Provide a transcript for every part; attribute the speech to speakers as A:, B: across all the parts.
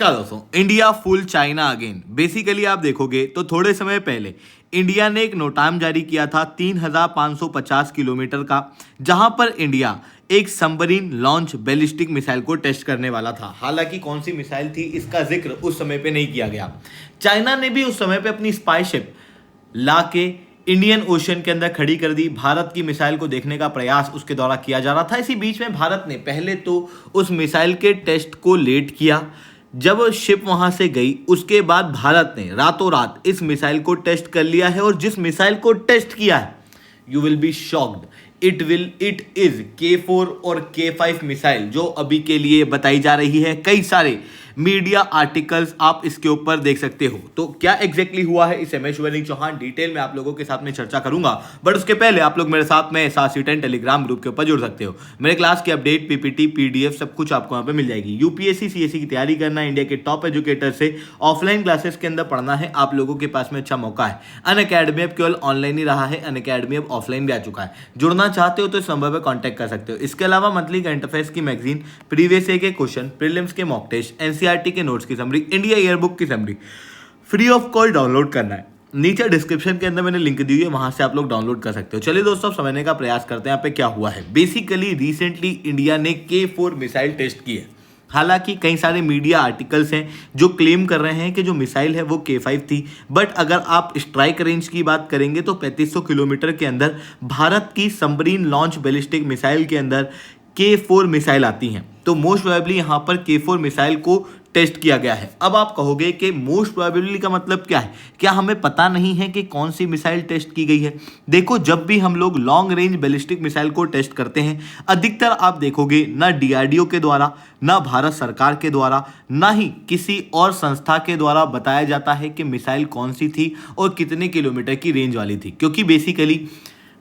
A: क्या दोस्तों, India full China again. Basically आप देखोगे तो थोड़े समय पहले इंडिया ने एक नोटाम जारी किया था 3550 किलोमीटर का, जहां पर इंडिया एक सबमरीन लॉन्च बैलिस्टिक मिसाइल को टेस्ट करने वाला था। हालांकि कौन सी मिसाइल थी इसका जिक्र उस समय पे नहीं किया गया। चाइना ने भी उस समय पे अपनी स्पाई शिप ला के इंडियन ओशन के अंदर खड़ी कर दी। भारत की मिसाइल को देखने का प्रयास उसके द्वारा किया जा रहा था। इसी बीच में भारत ने पहले तो उस मिसाइल के टेस्ट को लेट किया। जब शिप वहां से गई उसके बाद भारत ने रातों रात इस मिसाइल को टेस्ट कर लिया है, और जिस मिसाइल को टेस्ट किया है you will be shocked. It is K4 और K5 मिसाइल, जो अभी के लिए बताई जा रही है। कई सारे मीडिया आर्टिकल्स आप इसके ऊपर देख सकते हो। तो क्या एग्जैक्टली हुआ है इस एमएस चौहान डिटेल में आप लोगों के साथ में चर्चा करूंगा, बट उसके पहले आप लोग मेरे साथ में सासी10 टेलीग्राम ग्रुप के ऊपर जुड़ सकते हो। मेरे क्लास की अपडेट, पीपीटी, पीडीएफ सब कुछ आपको यहाँ पे मिल जाएगी। यूपीएससी सीएससी की तैयारी करना, इंडिया के टॉप एजुकेटर से ऑफलाइन क्लासेस के अंदर पढ़ना है, आप लोगों के पास में अच्छा मौका है। अनअकैडमी अब केवल ऑनलाइन ही रहा है, अनअकैडमी अब ऑफलाइन भी आ चुका है। जुड़ना चाहते हो तो इस नंबर पर कॉन्टैक्ट कर सकते हो। इसके अलावा मंथली करंट अफेयर्स की मैगजीन, प्रीवियस ईयर के क्वेश्चन, प्रीलिम्स के मॉक टेस्ट, एनसीईआरटी के नोट्स की समरी, इंडिया ईयरबुक की summary free of cost download करना है। नीचे डिस्क्रिप्शन के अंदर मैंने लिंक दी हुई है, वहां से आप लोग डाउनलोड कर सकते हो। चलिए दोस्तों, समझने का प्रयास करते हैं यहाँ पे क्या हुआ है। बेसिकली रिसेंटली इंडिया ने K4 मिसाइल टेस्ट की है। हालांकि कई सारे मीडिया आर्टिकल्स हैं जो क्लेम कर रहे हैं कि जो मिसाइल है वो K5 थी, बट अगर आप स्ट्राइक रेंज की बात करेंगे तो 3500 किलोमीटर के अंदर भारत की सबमरीन लॉन्च बैलिस्टिक मिसाइल के अंदर K4 मिसाइल आती हैं। तो मोस्ट प्रोबेबली यहाँ पर K4 मिसाइल को टेस्ट किया गया है। अब आप कहोगे कि मोस्ट प्रोबेबली का मतलब क्या है? क्या हमें पता नहीं है कि कौन सी मिसाइल टेस्ट की गई है? देखो, जब भी हम लोग लॉन्ग रेंज बैलिस्टिक मिसाइल को टेस्ट करते हैं, अधिकतर आप देखोगे ना डीआरडीओ के द्वारा, ना भारत सरकार के द्वारा, ना ही किसी और संस्था के द्वारा बताया जाता है कि मिसाइल कौन सी थी और कितने किलोमीटर की रेंज वाली थी। क्योंकि बेसिकली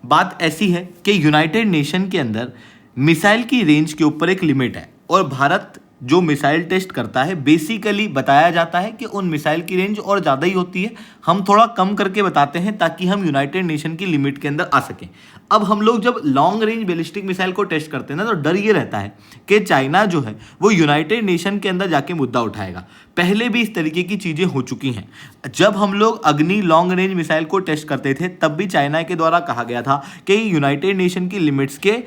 A: बात ऐसी है कि यूनाइटेड नेशन के अंदर मिसाइल की रेंज के ऊपर एक लिमिट है, और भारत जो मिसाइल टेस्ट करता है बेसिकली बताया जाता है कि उन मिसाइल की रेंज और ज़्यादा ही होती है। हम थोड़ा कम करके बताते हैं ताकि हम यूनाइटेड नेशन की लिमिट के अंदर आ सकें। अब हम लोग जब लॉन्ग रेंज बैलिस्टिक मिसाइल को टेस्ट करते हैं ना, तो डर ये रहता है कि चाइना जो है वो यूनाइटेड नेशन के अंदर जाके मुद्दा उठाएगा। पहले भी इस तरीके की चीज़ें हो चुकी हैं। जब हम लोग अग्नि लॉन्ग रेंज मिसाइल को टेस्ट करते थे तब भी चाइना के द्वारा कहा गया था कि यूनाइटेड नेशन की लिमिट्स के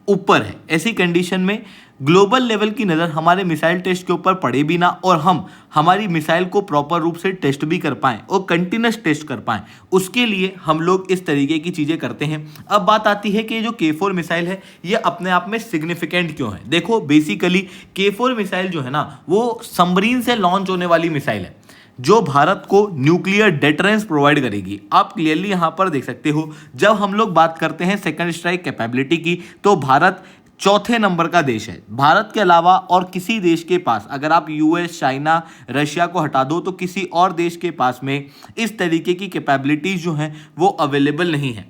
A: ऊपर है। ऐसी कंडीशन में ग्लोबल लेवल की नज़र हमारे मिसाइल टेस्ट के ऊपर पड़े भी ना, और हम हमारी मिसाइल को प्रॉपर रूप से टेस्ट भी कर पाएँ और कंटिन्यूस टेस्ट कर पाएँ, उसके लिए हम लोग इस तरीके की चीज़ें करते हैं। अब बात आती है कि जो K4 मिसाइल है ये अपने आप में सिग्निफिकेंट क्यों है। देखो, बेसिकली K4 मिसाइल जो है ना वो सबमरीन से लॉन्च होने वाली मिसाइल है जो भारत को न्यूक्लियर डेटरेंस प्रोवाइड करेगी। आप क्लियरली यहां पर देख सकते हो, जब हम लोग बात करते हैं सेकंड स्ट्राइक कैपेबिलिटी की, तो भारत चौथे नंबर का देश है। भारत के अलावा और किसी देश के पास, अगर आप यूएस, चाइना, रशिया को हटा दो, तो किसी और देश के पास में इस तरीके की कैपेबिलिटीज जो हैं वो अवेलेबल नहीं है।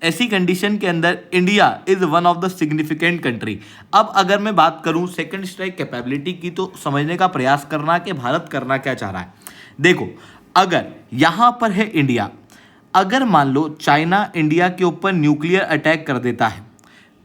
A: ऐसी कंडीशन के अंदर India is one of the significant country. अब अगर मैं बात करूं सेकंड स्ट्राइक कैपेबिलिटी की, तो समझने का प्रयास करना कि भारत करना क्या चाह रहा है। देखो, अगर यहां पर है इंडिया, अगर मान लो चाइना इंडिया के ऊपर न्यूक्लियर अटैक कर देता है,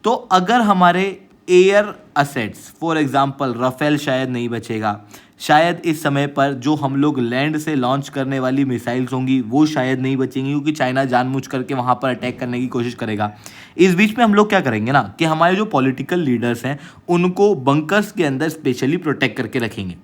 A: तो अगर हमारे air assets for example Rafale शायद नहीं बचेगा, शायद इस समय पर जो हम लोग लैंड से लॉन्च करने वाली मिसाइल्स होंगी वो शायद नहीं बचेंगी, क्योंकि चाइना जानबूझ करके वहाँ पर अटैक करने की कोशिश करेगा। इस बीच में हम लोग क्या करेंगे ना कि हमारे जो पॉलिटिकल लीडर्स हैं उनको बंकर्स के अंदर स्पेशली प्रोटेक्ट करके रखेंगे।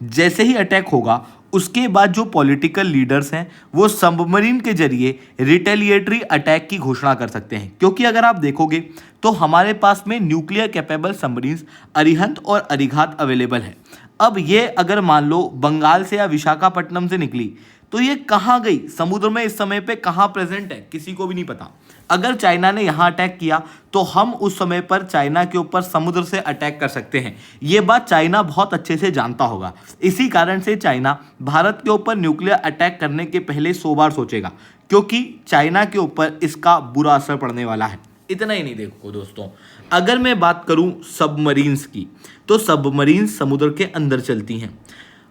A: जैसे ही अटैक होगा उसके बाद जो पॉलिटिकल लीडर्स हैं वो सबमरीन के जरिए रिटेलिएटरी अटैक की घोषणा कर सकते हैं। क्योंकि अगर आप देखोगे तो हमारे पास में न्यूक्लियर कैपेबल सबमरीन्स अरिहंत और अरिघात अवेलेबल है। अब ये अगर मान लो बंगाल से या विशाखापट्टनम से निकली तो ये कहाँ गई समुद्र में, इस समय पे कहाँ प्रेजेंट है किसी को भी नहीं पता। अगर चाइना ने यहाँ अटैक किया तो हम उस समय पर चाइना के ऊपर समुद्र से अटैक कर सकते हैं। ये बात चाइना बहुत अच्छे से जानता होगा। इसी कारण से चाइना भारत के ऊपर न्यूक्लियर अटैक करने के पहले 100 बार सोचेगा, क्योंकि चाइना के ऊपर इसका बुरा असर पड़ने वाला है। इतना ही नहीं, देखो दोस्तों, अगर मैं बात करूं सबमरीन्स की, तो सबमरीन्स समुद्र के अंदर चलती हैं।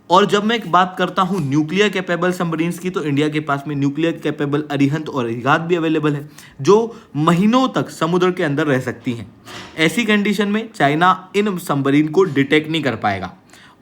A: और जब मैं एक बात करता हूं न्यूक्लियर कैपेबल सबमरीन्स की, तो इंडिया के पास में न्यूक्लियर कैपेबल अरिहंत और अरिघात भी अवेलेबल है जो महीनों तक समुद्र के अंदर रह सकती हैं। ऐसी कंडीशन में चाइना इन सबमरीन को डिटेक्ट नहीं कर पाएगा।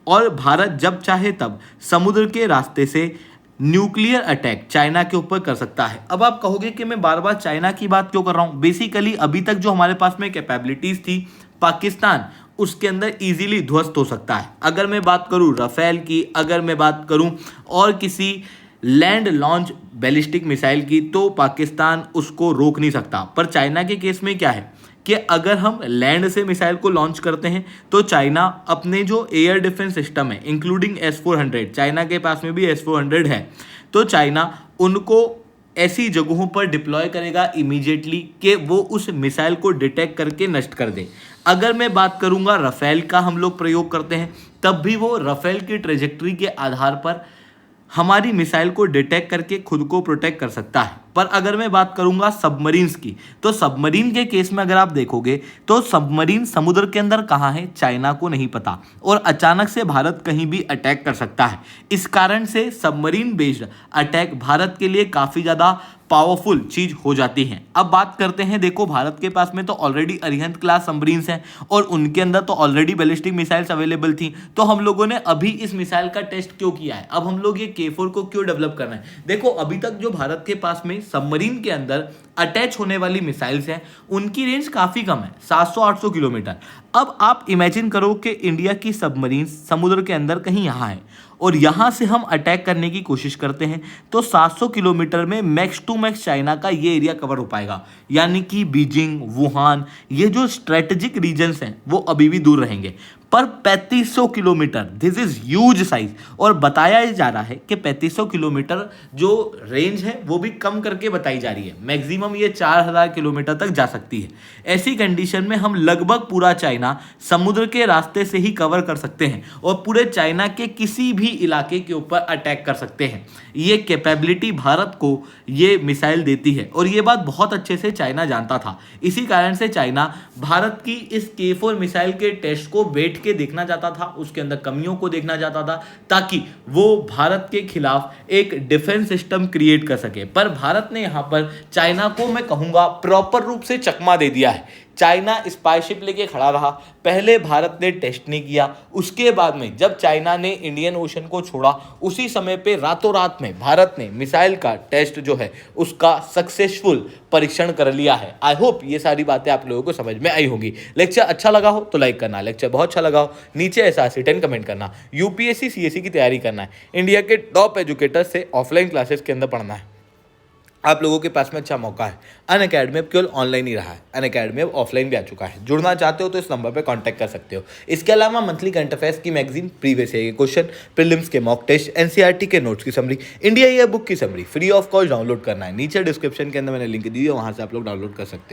A: और भारत जब चाहे तब समुद्र के रास्ते से न्यूक्लियर अटैक चाइना के ऊपर कर सकता है। अब आप कहोगे कि मैं बार बार चाइना की बात क्यों कर रहा हूं। बेसिकली अभी तक जो हमारे पास में कैपेबिलिटीज थी, पाकिस्तान उसके अंदर इजीली ध्वस्त हो सकता है। अगर मैं बात करूं राफेल की, अगर मैं बात करूं और किसी लैंड लॉन्च बैलिस्टिक मिसाइल की, तो पाकिस्तान उसको रोक नहीं सकता। पर चाइना के केस में क्या है कि अगर हम लैंड से मिसाइल को लॉन्च करते हैं तो चाइना अपने जो एयर डिफेंस सिस्टम है इंक्लूडिंग S-400, चाइना के पास में भी S-400 है, तो चाइना उनको ऐसी जगहों पर डिप्लॉय करेगा इमीडिएटली कि वो उस मिसाइल को डिटेक्ट करके नष्ट कर दे। अगर मैं बात करूंगा राफेल का हम लोग प्रयोग करते हैं, तब भी वो राफेल की ट्रेजेक्ट्री के आधार पर हमारी मिसाइल को डिटेक्ट करके खुद को प्रोटेक्ट कर सकता है। पर अगर मैं बात करूंगा सबमरीन्स की, तो सबमरीन के केस में अगर आप देखोगे तो सबमरीन समुद्र के अंदर कहाँ है चाइना को नहीं पता, और अचानक से भारत कहीं भी अटैक कर सकता है। इस कारण से सबमरीन बेस्ड अटैक भारत के लिए काफ़ी ज़्यादा पावरफुल चीज हो जाती हैं। अब बात करते हैं, देखो भारत के पास में तो ऑलरेडी अरिहंत क्लास सबमरीन्स हैं और उनके अंदर तो ऑलरेडी बैलिस्टिक मिसाइल्स अवेलेबल थी, तो हम लोगों ने अभी इस मिसाइल का टेस्ट क्यों किया है, अब हम लोग ये K4 को क्यों डेवलप करना है। देखो अभी तक जो भारत के पास में सबमरीन के अंदर अटैच होने वाली मिसाइल्स हैं उनकी रेंज काफ़ी कम है, 700-800 किलोमीटर। अब आप इमेजिन करो कि इंडिया की सबमरीन समुद्र के अंदर कहीं यहाँ है और यहाँ से हम अटैक करने की कोशिश करते हैं, तो 700 किलोमीटर में मैक्स टू मैक्स चाइना का ये एरिया कवर हो पाएगा, यानी कि बीजिंग, वुहान, ये जो स्ट्रेटेजिक रीजन्स हैं वो अभी भी दूर रहेंगे। पर 3500 kilometre, this is huge size, और बताया जा रहा है कि 3500 किलोमीटर जो रेंज है वो भी कम करके बताई जा रही है, मैक्सिमम ये 4000 किलोमीटर तक जा सकती है। ऐसी कंडीशन में हम लगभग पूरा चाइना समुद्र के रास्ते से ही कवर कर सकते हैं और पूरे चाइना के किसी भी इलाके के ऊपर अटैक कर सकते हैं। ये कैपेबिलिटी भारत को ये मिसाइल देती है और ये बात बहुत अच्छे से चाइना जानता था। इसी कारण से चाइना भारत की इस K4 मिसाइल के टेस्ट को बैठ के देखना चाहता था, उसके अंदर कमियों को देखना चाहता था, ताकि वो भारत के खिलाफ एक डिफेंस सिस्टम क्रिएट कर सके। पर भारत ने यहाँ पर चाइना को, मैं कहूँगा, प्रॉपर रूप से चकमा दे दिया है। चाइना स्पाईशिप लेके खड़ा रहा, पहले भारत ने टेस्ट नहीं किया, उसके बाद में जब चाइना ने इंडियन ओशन को छोड़ा उसी समय पे रातों रात में भारत ने मिसाइल का टेस्ट जो है उसका सक्सेसफुल परीक्षण कर लिया है। आई होप ये सारी बातें आप लोगों को समझ में आई होंगी। लेक्चर अच्छा लगा हो तो लाइक करना, लेक्चर बहुत अच्छा लगा हो नीचे SRC10 कमेंट करना। UPSC CSE की तैयारी करना है, इंडिया के टॉप एजुकेटर से ऑफलाइन क्लासेस के अंदर पढ़ना है, आप लोगों के पास में अच्छा मौका है। अनअकैडमी अब केवल ऑनलाइन ही रहा है, अनअकैडमी अब ऑफलाइन भी आ चुका है। जुड़ना चाहते हो तो इस नंबर पे कांटेक्ट कर सकते हो। इसके अलावा मंथली करंट अफेयर्स की मैगजीन, प्रीवियस ईयर के क्वेश्चन, प्रीलिम्स के मॉक टेस्ट, NCERT के नोट्स की समरी, इंडिया ईयर बुक की summary free of cost download करना है। नीचे डिस्क्रिप्शन के अंदर मैंने लिंक दी है, वहाँ से आप लोग डाउनलोड कर सकते हो।